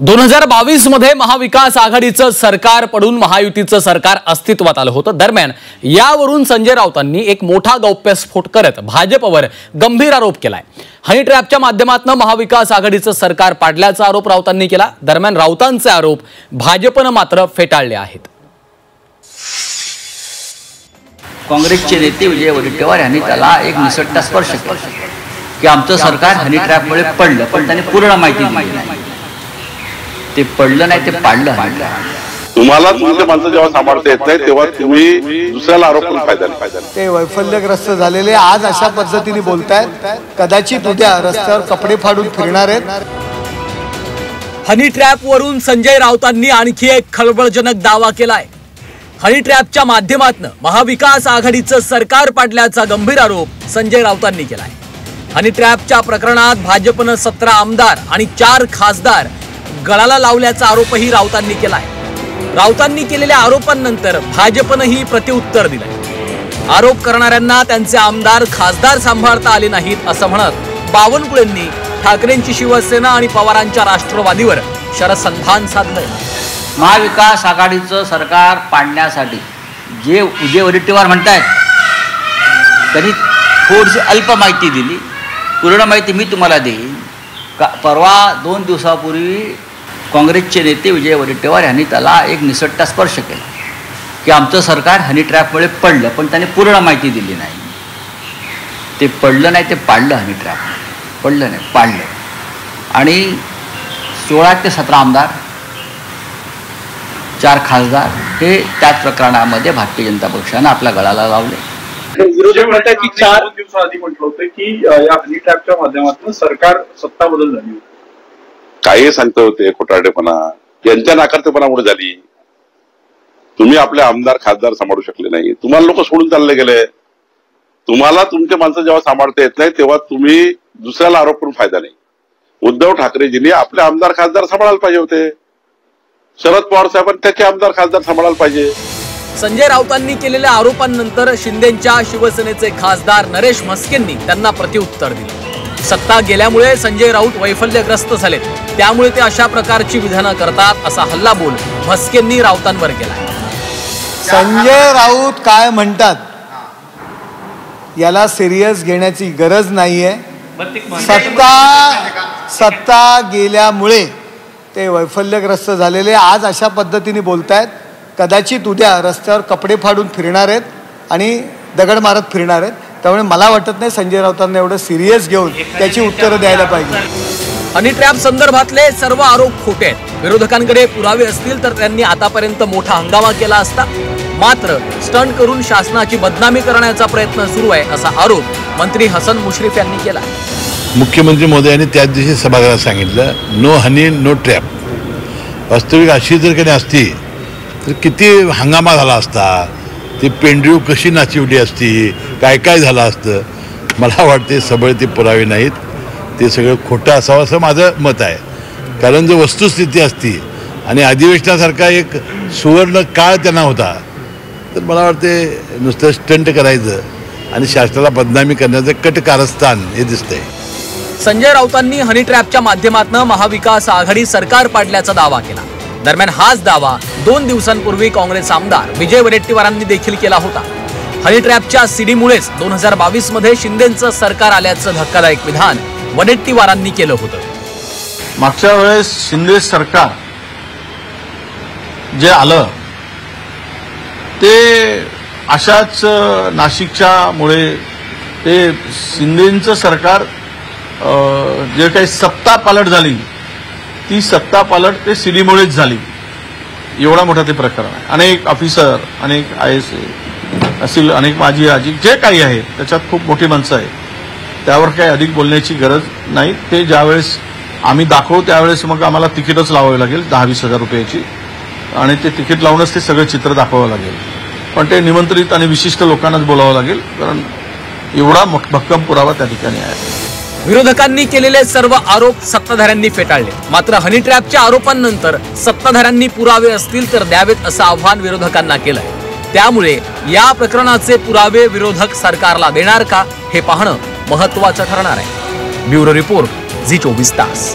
2022 मध्ये महाविकास आघाडीचं सरकार पडून महायुतीचं सरकार अस्तित्वात आलं होतं। दरम्यान यावरून संजय राऊतांनी एक मोठा गौप्यस्फोट करत भाजपवर गंभीर आरोप केलाय। हनी ट्रॅपच्या माध्यमातून महाविकास आघाडीचं सरकार पाडल्याचा आरोप राऊतांनी केला। दरम्यान राऊतांचे आरोप भाजपने मात्र फेटाळले आहेत। काँग्रेसचे नेते विजय वडेट्टीवार यांनी त्याला एक निसटता स्पर्श केला की आमचं सरकार हनी ट्रॅपमुळे पडलं, पण त्यांनी पूर्ण माहिती दिली नाही। ते पडलं नाही, ते पाडलं। तुम्हाला तुमच्या माणसं जेव्हा सांभाळता येत नाही तेव्हा तुम्ही दुसऱ्याला आरोप करून फायदा नाही। ते वैफल्यग्रस्त झालेले आज अशा पद्धतीने बोलतायत, कदाचित उद्या रस्त्यावर कपडे फाडून फिरणार आहेत। हनी ट्रॅपवरून संजय राऊतांनी आणखी एक खळबळजनक दावा केलाय। हनी ट्रॅपच्या माध्यमातून महाविकास आघाडीचं सरकार पाडल्याचा गंभीर आरोप संजय राऊतांनी केलाय। हनी ट्रॅपच्या प्रकरणात भाजपनं 17 आमदार आणि 4 खासदार गळाला लावल्याचा आरोपही राऊतांनी केलाय। राऊतांनी केलेल्या आरोपांनंतर भाजपनंही प्रत्युत्तर दिलंय। आरोप करणाऱ्यांना त्यांचे आमदार खासदार सांभाळता आले नाहीत असं म्हणत बावनकुळेंनी ठाकरेंची शिवसेना आणि पवारांच्या राष्ट्रवादीवर शरसंधान साधलंय। महाविकास आघाडीचं सरकार पाडण्यासाठी जे विजय वडेट्टीवार म्हणतायत त्यांनी थोडीशी अल्प माहिती दिली। पूर्ण माहिती मी तुम्हाला देईन। परवा 2 दिवसापूर्वी काँग्रेसचे नेते विजय वडेट्टीवार यांनी त्याला एक निसटता स्पर्श केला की आमचं सरकार हनी ट्रॅपमुळे पडलं, पण त्यांनी पूर्ण माहिती दिली नाही। ते पडलं नाही, ते पाडलं। हनी ट्रॅप पडलं नाही, पाडलं। आणि 16 ते 17 आमदार, 4 खासदार हे त्याच प्रकरणामध्ये भारतीय जनता पक्षानं आपल्या गळाला लावले। विरोधक म्हणतात की 4 दिवसाआधी म्हटलं होतं की या हनी ट्रॅपच्या माध्यमातून सरकार सत्ता बदल झाली। काही सांगते होते खोटारडेपणा, यांच्या नाकारतेपणामुळे झाली। तुम्ही आपले आमदार खासदार सांभाळू शकले नाही, तुम्हाला लोक सोडून चालले गेले। तुम्हाला तुमच्या माणसं जेव्हा सांभाळता येत नाही तेव्हा तुम्ही दुसऱ्याला आरोप करून फायदा नाही। उद्धव ठाकरेजींनी आपले आमदार खासदार सांभाळायला पाहिजे होते। शरद पवार साहेबांनी त्याचे आमदार खासदार सांभाळायला पाहिजे। संजय राऊतांनी केलेल्या आरोपांनंतर शिंदेच्या शिवसेनेचे खासदार नरेश म्हस्केंनी त्यांना प्रत्युत्तर दिलं। सत्ता गेल्यामुळे संजय राऊत वैफल्यग्रस्त झालेत, त्यामुळे ते अशा प्रकारची विधानं करतात असा हल्लाबोल म्हस्केंनी राऊतांवर केलाय। संजय राऊत काय म्हणतात याला सिरियस घेण्याची गरज नाहीये। सत्ता गेल्यामुळे ते वैफल्यग्रस्त झालेले आज अशा पद्धतीने बोलतायत, कदाचित उद्या रस्त्यावर कपडे फाडून फिरणार आहेत आणि दगड मारत फिरणार आहेत। त्यामुळे मला वाटत नाही संजय राऊतांना एवढं सिरियस घेऊन त्याची उत्तरं द्यायला पाहिजे। हनी ट्रॅप संदर्भातले सर्व आरोप खोटे आहेत। विरोधकांकडे पुरावे असतील तर त्यांनी आतापर्यंत मोठा हंगामा केला असता। मात्र स्टंट करून शासनाची बदनामी करण्याचा प्रयत्न सुरू आहे असा आरोप मंत्री हसन मुश्रीफ यांनी केला। मुख्यमंत्री महोदयांनी त्याच दिवशी सभागृहात सांगितलं, नो हनी नो ट्रॅप। वास्तविक अशी जर काही असती तर किती हंगामा झाला असता, ती पेंड्रीव कशी नाचिवली असती, काय काय झालं असतं। मला वाटते सबळ ते पुरावे नाहीत, ते सगळं खोटं असावं असं माझं मत आहे। कारण जर वस्तुस्थिती असती आणि अधिवेशनासारखा एक सुवर्ण काळ त्यांना होता तर मला वाटते नुसतं स्टंट करायचं आणि शासनाला बदनामी करण्याचं कट कारस्थान हे दिसतंय। संजय राऊतांनी हनी ट्रॅपच्या माध्यमातून महाविकास आघाडी सरकार पाडल्याचा दावा केला। दरम्यान हाच दावा 2 दिवसांपूर्वी काँग्रेस आमदार विजय वडेट्टीवारांनी देखील केला होता। हनी ट्रॅपच्या सीडीमुळेच 2022 मध्ये शिंदेचं सरकार आल्याचं धक्कादायक विधान वडेट्टीवारांनी केलं होतं। मागच्या वेळेस शिंदे सरकार जे आलं ते अशाच नाशिकच्या मुळे ते शिंदेचं सरकार जे काही सत्ता पालट झाली ती सत्ता पालट ते सीडीमुळेच झाली। एवढा मोठा ते प्रकरण आहे। अनेक ऑफिसर, अनेक IAS असतील, अनेक माजी आजी जे काही आहे त्याच्यात खूप मोठी माणसं आहेत। त्यावर काही अधिक बोलण्याची गरज नाही। ते ज्यावेळेस आम्ही दाखवू त्यावेळेस मग आम्हाला तिकीटच लावावी लागेल 10-20 हजार रुपयाची, आणि ते तिकीट लावूनच ते सगळं चित्र दाखवावं लागेल। पण ते निमंत्रित आणि विशिष्ट लोकांनाच बोलावं लागेल, कारण एवढा भक्कम पुरावा त्या ठिकाणी आहे। विरोधकांनी केलेले सर्व आरोप सत्ताधाऱ्यांनी फेटाळले। मात्र हनी ट्रॅपच्या आरोपांनंतर सत्ताधाऱ्यांनी पुरावे असतील तर द्यावेत असं आव्हान विरोधकांना केलंय। त्यामुळे या प्रकरणाचे पुरावे विरोधक सरकारला देणार का हे पाहणं महत्त्वाचं ठरणार आहे। ब्युरो रिपोर्ट, झी 24 तास।